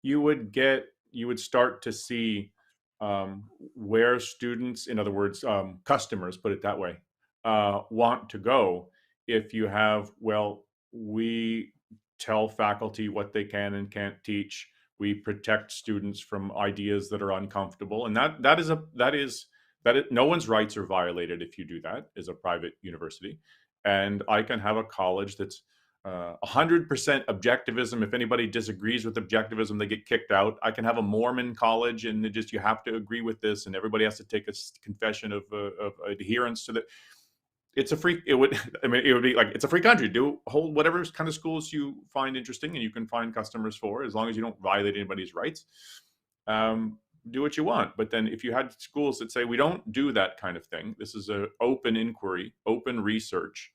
You would start to see where students, in other words, customers, put it that way, want to go. If you have, well, we tell faculty what they can and can't teach. We protect students from ideas that are uncomfortable, and no one's rights are violated if you do that as a private university. And I can have a college that's 100% objectivism. If anybody disagrees with objectivism, they get kicked out. I can have a Mormon college, and you have to agree with this, and everybody has to take a confession of adherence to the. It would be like it's a free country. Hold whatever kind of schools you find interesting, and you can find customers for, as long as you don't violate anybody's rights. do what you want. But then if you had schools that say, we don't do that kind of thing, this is an open inquiry, open research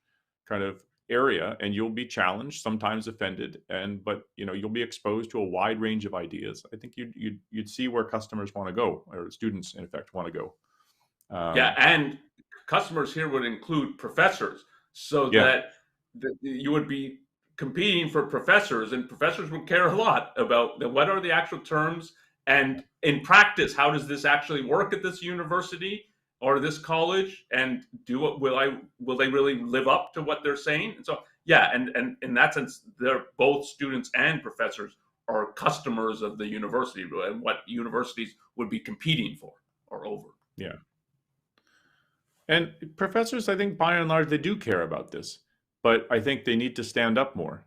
kind of area, and you'll be challenged, sometimes offended, but you'll be exposed to a wide range of ideas. I think you'd see where customers want to go, or students in effect want to go. Yeah, and customers here would include professors, so Yeah. that you would be competing for professors, and professors would care a lot about what are the actual terms, and in practice, how does this actually work at this university or this college, and will they really live up to what they're saying? And so, yeah, and in that sense, they're both students and professors are customers of the university, and what universities would be competing for or over. Yeah. And professors, I think by and large, they do care about this, but I think they need to stand up more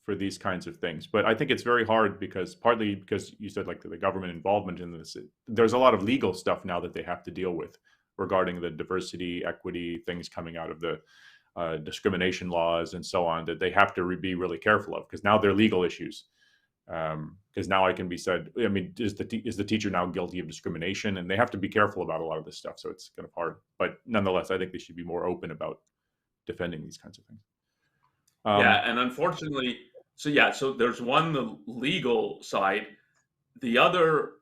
for these kinds of things. But I think it's very hard partly because you said like the government involvement in this. There's a lot of legal stuff now that they have to deal with regarding the diversity, equity, things coming out of the discrimination laws and so on, that they have to be really careful of, because now they're legal issues. Because now I can be said, I mean, is the teacher now guilty of discrimination? And they have to be careful about a lot of this stuff. So it's kind of hard. But nonetheless, I think they should be more open about defending these kinds of things. Yeah, and unfortunately, so there's the legal side. The other,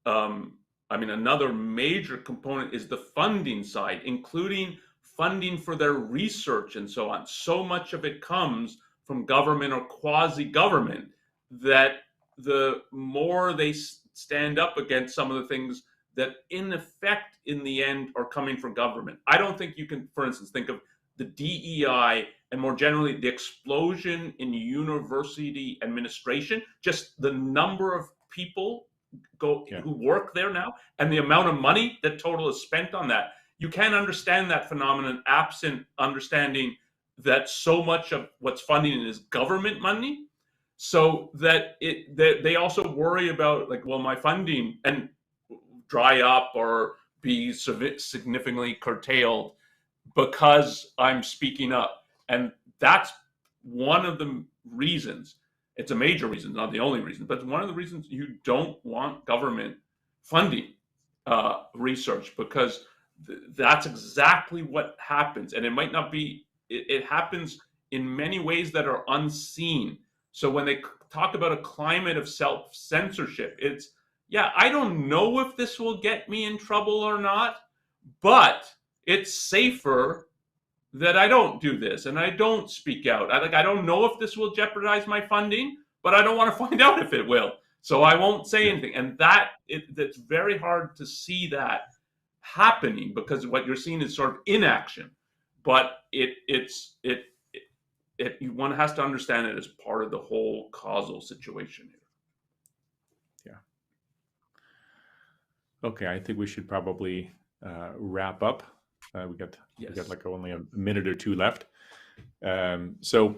another major component is the funding side, including funding for their research and so on. So much of it comes from government or quasi-government that the more they stand up against some of the things that in effect in the end are coming from government. I don't think you can, for instance, think of the DEI and more generally the explosion in university administration, just the number of people who work there now and the amount of money that total is spent on that. You can't understand that phenomenon absent understanding that so much of what's funding is government money. So that they also worry about like, well, my funding and dry up or be significantly curtailed because I'm speaking up. And that's one of the reasons. It's a major reason, not the only reason, but one of the reasons you don't want government funding research, because that's exactly what happens. And it might not be, it happens in many ways that are unseen. So when they talk about a climate of self-censorship, it's, yeah, I don't know if this will get me in trouble or not, but it's safer that I don't do this and I don't speak out. I don't know if this will jeopardize my funding, but I don't want to find out if it will. So I won't say anything. And it's very hard to see that happening, because what you're seeing is sort of inaction. But one has to understand it as part of the whole causal situation here. Yeah. Okay, I think we should probably wrap up. We got like only a minute or two left. So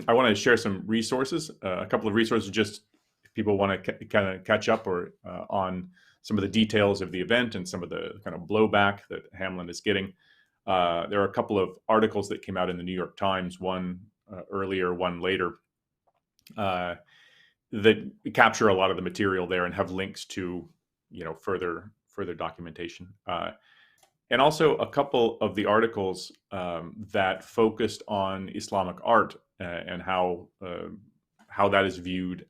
I want to share some resources, a couple of resources, just if people want to kind of catch up or on some of the details of the event and some of the kind of blowback that Hamline is getting. There are a couple of articles that came out in the New York Times, one earlier, one later, that capture a lot of the material there and have links to, further documentation. And also a couple of the articles that focused on Islamic art and how that is viewed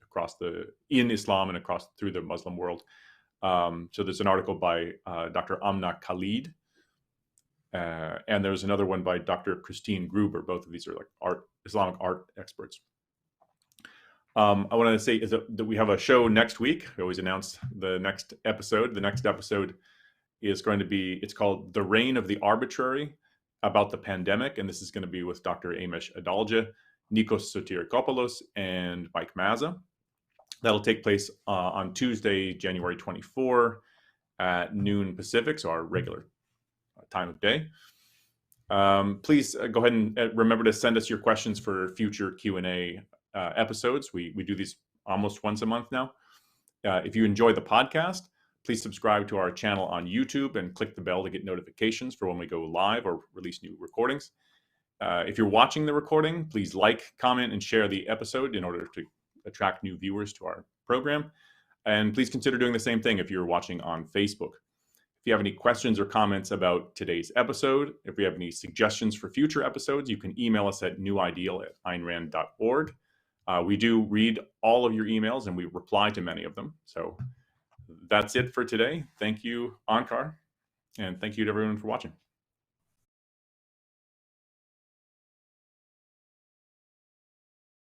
in Islam and through the Muslim world. So there's an article by Dr. Amna Khalid, and there's another one by Dr. Christine Gruber. Both of these are like Islamic art experts. I want to say is that we have a show next week. We always announce the next episode. The next episode is going to be, it's called The Reign of the Arbitrary, about the pandemic. And this is going to be with Dr. Amish Adalja, Nikos Sotirakopoulos, and Mike Mazza. That'll take place on Tuesday, January 24 at noon Pacific, so our regular time of day. Please go ahead and remember to send us your questions for future Q&A episodes. We do these almost once a month now. If you enjoy the podcast, please subscribe to our channel on YouTube and click the bell to get notifications for when we go live or release new recordings. If you're watching the recording, please like, comment, and share the episode in order to attract new viewers to our program. And please consider doing the same thing if you're watching on Facebook. If you have any questions or comments about today's episode, if you have any suggestions for future episodes, you can email us at newideal@aynrand.org. We do read all of your emails and we reply to many of them. So that's it for today. Thank you, Onkar, and thank you to everyone for watching.